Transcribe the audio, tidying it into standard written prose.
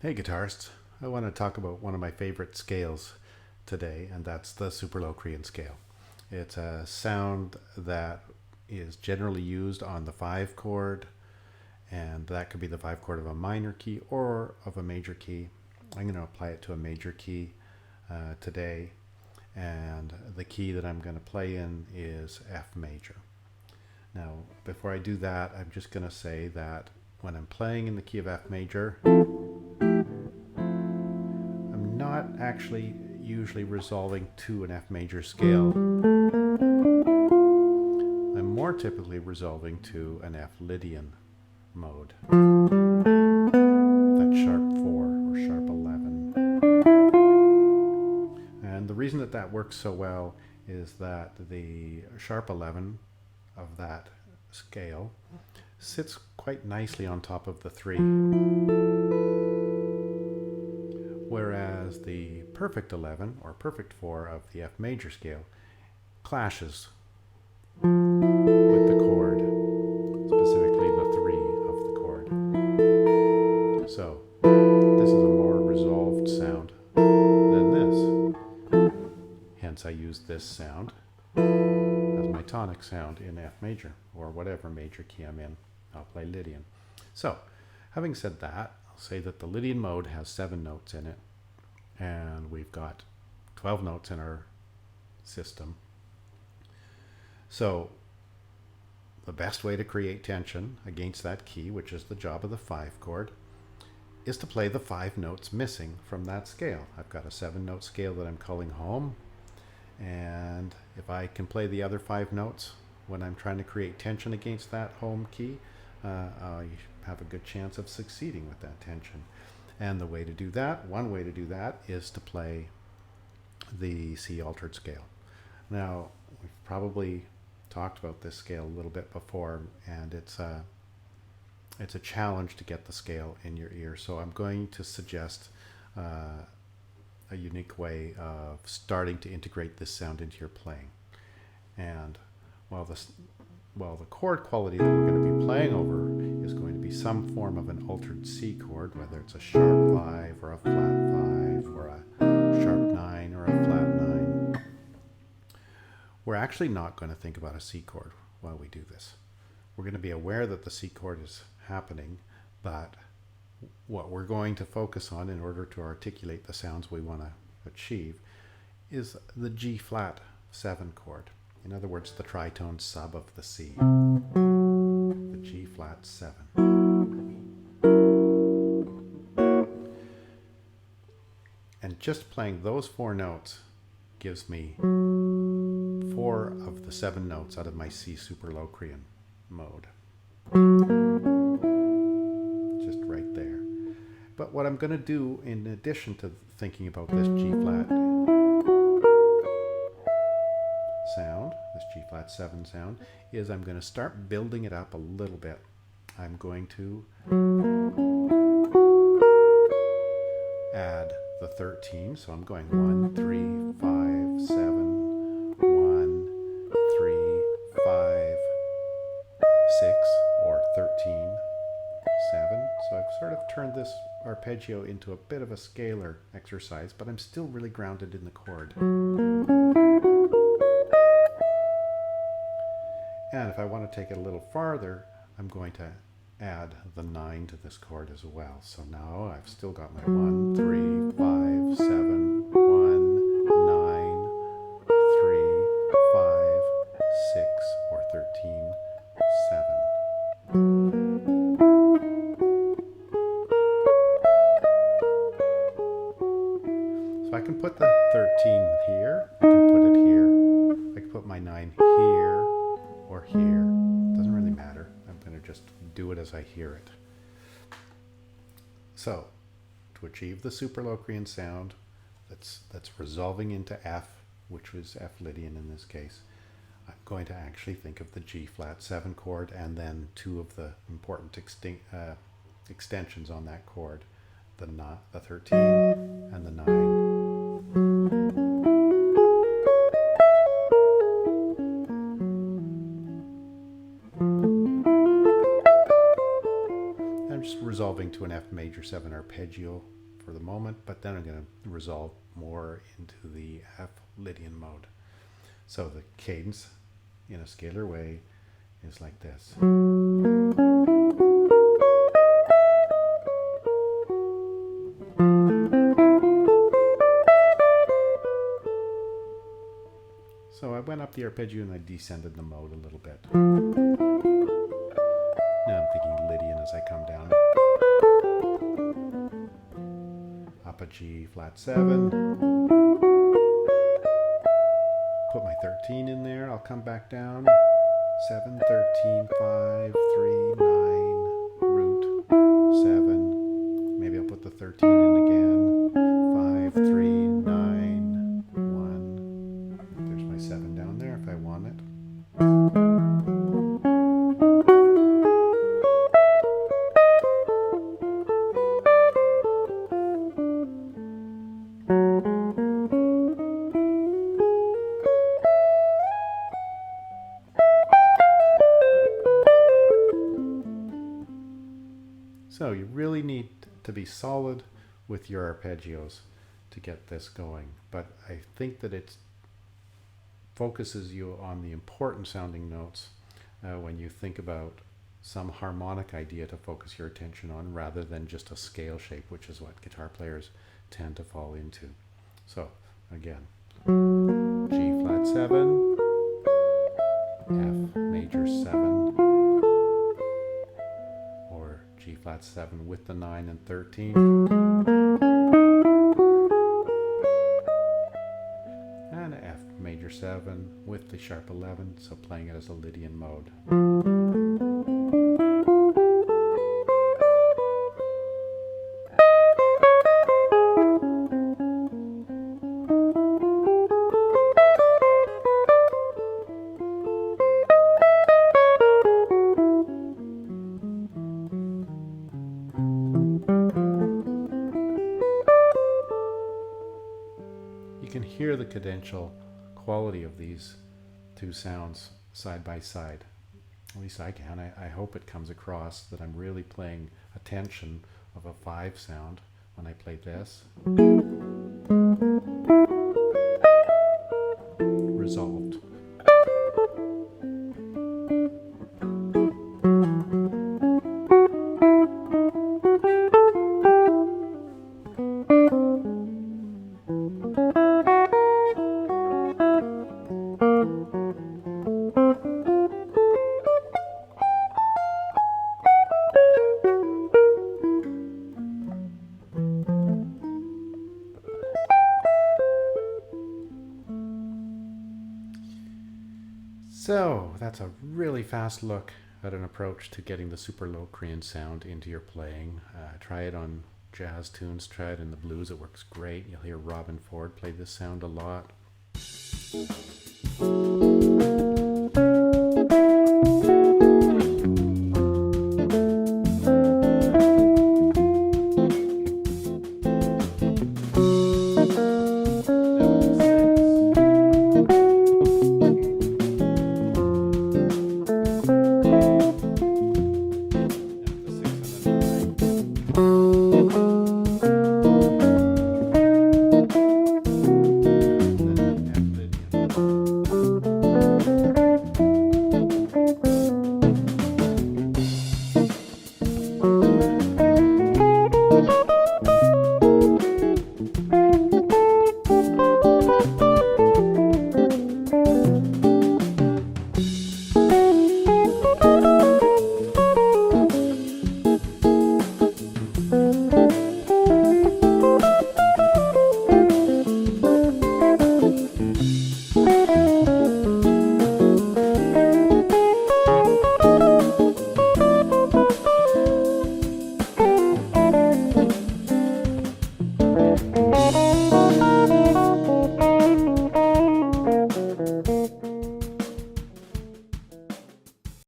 Hey guitarists, I want to talk about one of my favorite scales today, and that's the Super Locrian scale. It's a sound that is generally used on the 5 chord, and that could be the 5 chord of a minor key or of a major key. I'm going to apply it to a major key today, and the key that I'm going to play in is F major. Now, before I do that, I'm just going to say that when I'm playing in the key of F major, I'm not actually usually resolving to an F major scale. I'm more typically resolving to an F Lydian mode. That's sharp 4 or sharp 11. And the reason that that works so well is that the sharp 11 of that scale sits quite nicely on top of the 3. Whereas the perfect 11 or perfect 4 of the F major scale clashes with the chord, specifically the 3 of the chord. So this is a more resolved sound than this. Hence I use this sound as my tonic sound in F major, or whatever major key I'm in. I'll play Lydian. So having said that, I'll say that the Lydian mode has 7 notes in it, and we've got 12 notes in our system. So the best way to create tension against that key, which is the job of the 5 chord, is to play the 5 notes missing from that scale. I've got a 7-note scale that I'm calling home, and if I can play the other 5 notes when I'm trying to create tension against that home key, I have a good chance of succeeding with that tension. And the way to do that, one way to do that, is to play the C altered scale. Now, we've probably talked about this scale a little bit before, and it's a challenge to get the scale in your ear. So I'm going to suggest a unique way of starting to integrate this sound into your playing. And while the chord quality that we're going to be playing over is going to be some form of an altered C chord, whether it's a sharp 5 or a flat 5 or a sharp 9 or a flat 9, we're actually not going to think about a C chord while we do this. We're going to be aware that the C chord is happening, but what we're going to focus on in order to articulate the sounds we want to achieve is the G flat 7 chord. In other words, the tritone sub of the C, the G flat 7. And just playing those 4 notes gives me 4 of the 7 notes out of my C Super Locrian mode. Just right there. But what I'm going to do, in addition to thinking about this G flat sound, this G flat 7 sound, is I'm going to start building it up a little bit. I'm going to add the 13, so I'm going 1, 3, 5, 7, 1, 3, 5, 6, or 13, 7. So I've sort of turned this arpeggio into a bit of a scalar exercise, but I'm still really grounded in the chord. And if I want to take it a little farther, I'm going to add the 9 to this chord as well. So now I've still got my 1, 3, 5, 7, 1, 9, 3, 5, 6, or 13, 7. So I can put the 13 here, I can put it here, I can put my 9 here, or here. Doesn't really matter. I'm going to just do it as I hear it. So, to achieve the Super Locrian sound that's resolving into F, which was F Lydian in this case, I'm going to actually think of the G flat 7 chord and then 2 of the important extensions on that chord, the 13 and the 9. Resolving to an F major 7 arpeggio for the moment, but then I'm going to resolve more into the F Lydian mode. So the cadence in a scalar way is like this. So I went up the arpeggio and I descended the mode a little bit. Now I'm thinking Lydian as I come down. Up a G flat 7. Put my 13 in there. I'll come back down. 7, 13, 5, 3, 9, root, 7. Maybe I'll put the 13 in again. 5, 3, 9, 1. There's my 7 down there if I want it. So you really need to be solid with your arpeggios to get this going. But I think that it focuses you on the important sounding notes when you think about some harmonic idea to focus your attention on rather than just a scale shape, which is what guitar players tend to fall into. So again, G flat 7, F major 7, or G flat 7 with the 9 and 13, and F major 7 with the sharp 11, so playing it as a Lydian mode. You can hear the cadential quality of these two sounds side by side. At least I can. I hope it comes across that I'm really playing a tension of a 5 sound when I play this. Resolved. So that's a really fast look at an approach to getting the super Locrian sound into your playing. Try it on jazz tunes, try it in the blues, it works great. You'll hear Robin Ford play this sound a lot.